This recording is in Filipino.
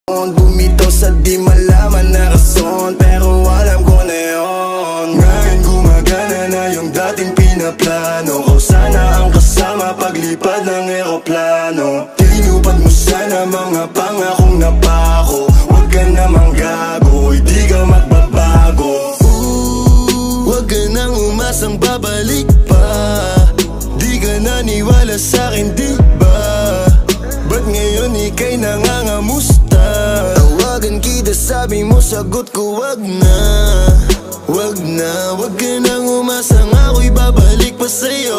Bumitaw sa di malaman na rason, pero alam ko na yun. Ngayon gumagana na yung dating pinaplano ko. Sana ang kasama paglipad ng eroplano. Tinupad mo sana mga pangakong napako. Huwag ka namang gago, hindi ka magbabago. Huwag ka nang umasang babalik pa. Di ka naniwala sa'kin, di ba? Ba't ngayon ika'y nangangamusta? Tawagan kita, sabi mo, sagot ko wag na. Wag na, wag ka nang umasang ako'y babalik pa sa'yo.